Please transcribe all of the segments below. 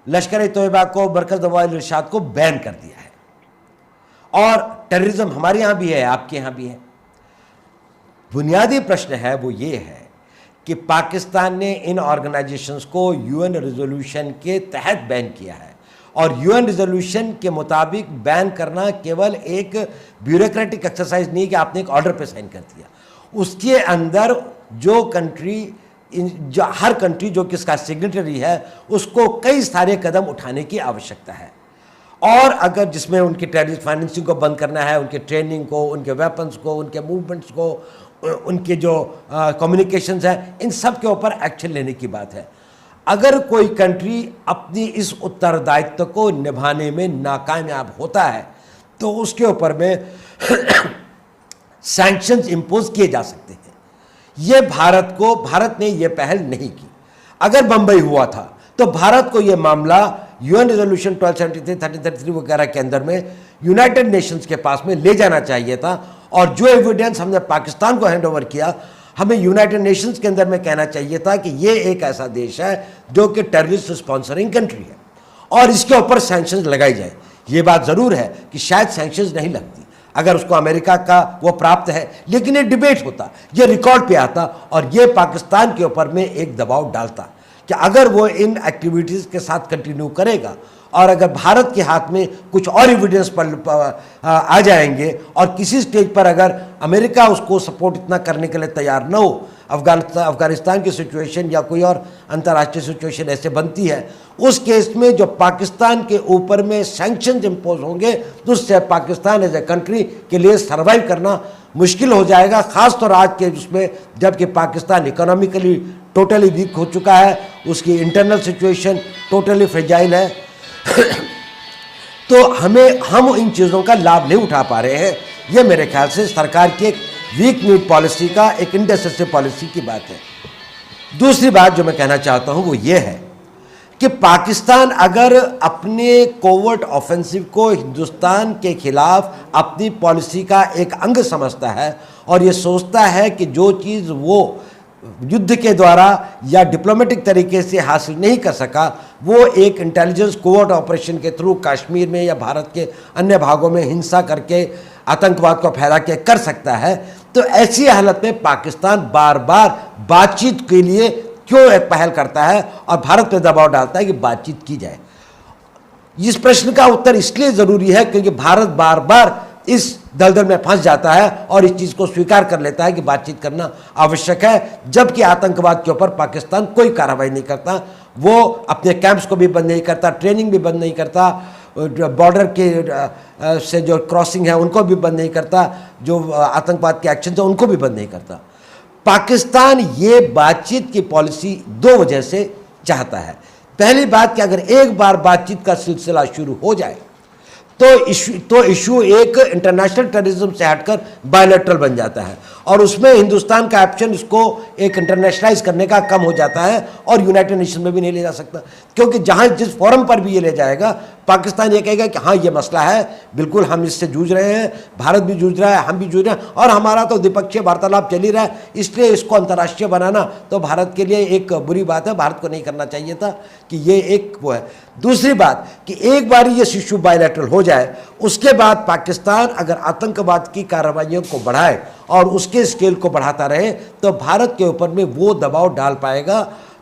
लश्कर तोयबा को, मरकज दवाइल इरशाद को बैन कर दिया है। और टेररिज्म हमारे यहाँ भी है, आपके यहाँ भी है। बुनियादी प्रश्न है वो ये है कि पाकिस्तान ने इन ऑर्गेनाइजेशंस को यूएन रेजोल्यूशन के तहत बैन किया है, और यूएन रेजोल्यूशन के मुताबिक बैन करना केवल एक ब्यूरोक्रेटिक एक्सरसाइज नहीं कि आपने एक ऑर्डर पे साइन कर दिया। उसके अंदर जो कंट्री, हर कंट्री जो कि इसका सिग्नेटरी है, उसको कई सारे कदम उठाने की आवश्यकता है। और अगर जिसमें उनकी टेररिस्ट फाइनेंसिंग को बंद करना है, उनके ट्रेनिंग को, उनके वेपन्स को, उनके मूवमेंट्स को, उनके जो कम्युनिकेशंस है, इन सब के ऊपर एक्शन लेने की बात है। अगर कोई कंट्री अपनी इस उत्तरदायित्व को निभाने में नाकामयाब होता है तो उसके ऊपर में सैंक्शंस इंपोज किए जा सकते हैं। ये भारत ने ये पहल नहीं की। अगर बंबई हुआ था तो भारत को ये मामला यूएन रेजोल्यूशन 1273, 1333 वगैरह के अंदर में यूनाइटेड नेशंस के पास में ले जाना चाहिए था, और जो एविडेंस हमने पाकिस्तान को हैंड ओवर किया, हमें यूनाइटेड नेशंस के अंदर में कहना चाहिए था कि ये एक ऐसा देश है जो कि टेररिस्ट स्पॉन्सरिंग कंट्री है और इसके ऊपर सैंक्शंस लगाई जाए। ये बात ज़रूर है कि शायद सैंक्शंस नहीं लगती अगर उसको अमेरिका का वो प्राप्त है, लेकिन ये डिबेट होता, ये रिकॉर्ड पे आता, और ये पाकिस्तान के ऊपर में एक दबाव डालता कि अगर वो इन एक्टिविटीज़ के साथ कंटिन्यू करेगा, और अगर भारत के हाथ में कुछ और एविडेंस पर आ जाएंगे, और किसी स्टेज पर अगर अमेरिका उसको सपोर्ट इतना करने के लिए तैयार न हो, अफगानिस्तान की सिचुएशन या कोई और अंतर्राष्ट्रीय सिचुएशन ऐसे बनती है, उस केस में जो पाकिस्तान के ऊपर में सैंक्शंस इंपोज होंगे, तो उससे पाकिस्तान एज ए कंट्री के लिए सर्वाइव करना मुश्किल हो जाएगा, ख़ासतौर आज के उसमें जबकि पाकिस्तान इकोनॉमिकली टोटली वीक हो चुका है, उसकी इंटरनल सिचुएशन टोटली फ्रेजाइल है। तो हम इन चीज़ों का लाभ नहीं उठा पा रहे हैं। ये मेरे ख्याल से सरकार की एक वीक नीड पॉलिसी का, एक इंडेसिसिव पॉलिसी की बात है। दूसरी बात जो मैं कहना चाहता हूँ वो ये है कि पाकिस्तान अगर अपने कोवर्ट ऑफेंसिव को हिंदुस्तान के खिलाफ अपनी पॉलिसी का एक अंग समझता है, और ये सोचता है कि जो चीज़ वो युद्ध के द्वारा या डिप्लोमेटिक तरीके से हासिल नहीं कर सका, वो एक इंटेलिजेंस कोवर्ट ऑपरेशन के थ्रू कश्मीर में या भारत के अन्य भागों में हिंसा करके आतंकवाद को फैला के कर सकता है, तो ऐसी हालत में पाकिस्तान बार बार बातचीत के लिए क्यों एक पहल करता है और भारत पर दबाव डालता है कि बातचीत की जाए। इस प्रश्न का उत्तर इसलिए ज़रूरी है क्योंकि भारत बार बार इस दलदल में फंस जाता है और इस चीज़ को स्वीकार कर लेता है कि बातचीत करना आवश्यक है, जबकि आतंकवाद के ऊपर पाकिस्तान कोई कार्रवाई नहीं करता। वो अपने कैंप्स को भी बंद नहीं करता, ट्रेनिंग भी बंद नहीं करता, बॉर्डर के से जो क्रॉसिंग है उनको भी बंद नहीं करता, जो आतंकवाद के एक्शन है उनको भी बंद नहीं करता। पाकिस्तान ये बातचीत की पॉलिसी दो वजह से चाहता है। पहली बात कि अगर एक बार बातचीत का सिलसिला शुरू हो जाए तो इशू एक इंटरनेशनल टेररिज्म से हटकर बायलैटरल बन जाता है, और उसमें हिंदुस्तान का ऑप्शन इसको एक इंटरनेशनलाइज करने का कम हो जाता है, और यूनाइटेड नेशन में भी नहीं ले जा सकता, क्योंकि जहां जिस फोरम पर भी ये ले जाएगा पाकिस्तान ये कहेगा कि हाँ ये मसला है, बिल्कुल हम इससे जूझ रहे हैं, भारत भी जूझ रहा है, हम भी जूझ रहे हैं, और हमारा तो द्विपक्षीय वार्तालाप चल ही रहा है, इसलिए इसको अंतर्राष्ट्रीय बनाना तो भारत के लिए एक बुरी बात है, भारत को नहीं करना चाहिए था कि ये एक वो है। दूसरी बात कि एक बार ये इशू बायलैटरल हो जाए, उसके बाद पाकिस्तान अगर आतंकवाद की कार्रवाइयों को बढ़ाए और उसके स्केल को बढ़ाता रहे, तो भारत के ऊपर में वो दबाव डाल पाएगा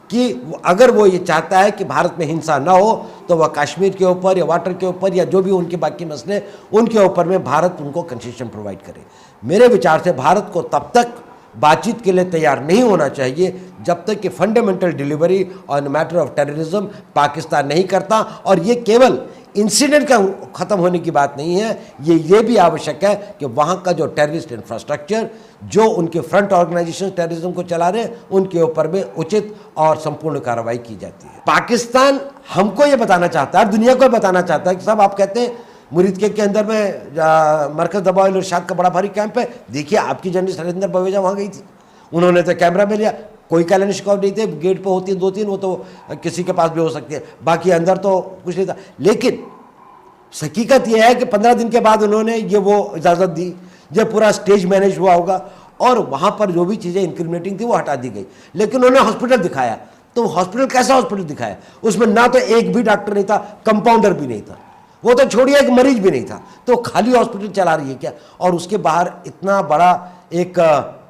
कि अगर वो ये चाहता है कि भारत में हिंसा ना हो, तो वह कश्मीर के ऊपर या वाटर के ऊपर या जो भी उनके बाकी मसले उनके ऊपर में भारत उनको कंसेशन प्रोवाइड करे। मेरे विचार से भारत को तब तक बातचीत के लिए तैयार नहीं होना चाहिए जब तक कि fundamental delivery on matter of terrorism Pakistan नहीं करता। और ये केवल इंसिडेंट का ख़त्म होने की बात नहीं है, ये भी आवश्यक है कि वहाँ का जो टेररिस्ट इंफ्रास्ट्रक्चर, जो उनके फ्रंट ऑर्गेनाइजेशन टेररिज्म को चला रहे हैं, उनके ऊपर में उचित और संपूर्ण कार्रवाई की जाती है। पाकिस्तान हमको ये बताना चाहता है, दुनिया को बताना चाहता है कि साहब आप कहते हैं मुरीद के अंदर में मरकज दवाइल इरशाद का बड़ा भारी कैंप है, देखिए आपकी जर्नलिस्ट हरिंदर बवेजा वहाँ गई थी, उन्होंने तो कैमरा में लिया, कोई कैलेंशिकॉफ नहीं थे, गेट पे होती दो तीन, वो तो किसी के पास भी हो सकती है, बाकी अंदर तो कुछ नहीं था। लेकिन हकीकत यह है कि 15 दिन के बाद उन्होंने ये वो इजाज़त दी, जब पूरा स्टेज मैनेज हुआ होगा और वहाँ पर जो भी चीज़ें इंक्रिमिनेटिंग थी वो हटा दी गई, लेकिन उन्होंने हॉस्पिटल दिखाया तो हॉस्पिटल कैसा हॉस्पिटल दिखाया? उसमें ना तो एक भी डॉक्टर नहीं था, कंपाउंडर भी नहीं था, वो तो छोड़िए एक मरीज भी नहीं था, तो खाली हॉस्पिटल चला रही है क्या? और उसके बाहर इतना बड़ा एक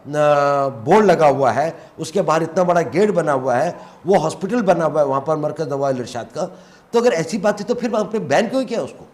बोर्ड लगा हुआ है, उसके बाहर इतना बड़ा गेट बना हुआ है, वो हॉस्पिटल बना हुआ है वहाँ पर, मरकज़ दवा इरशाद का। तो अगर ऐसी बात है तो फिर वहाँ पे बैन क्यों किया उसको?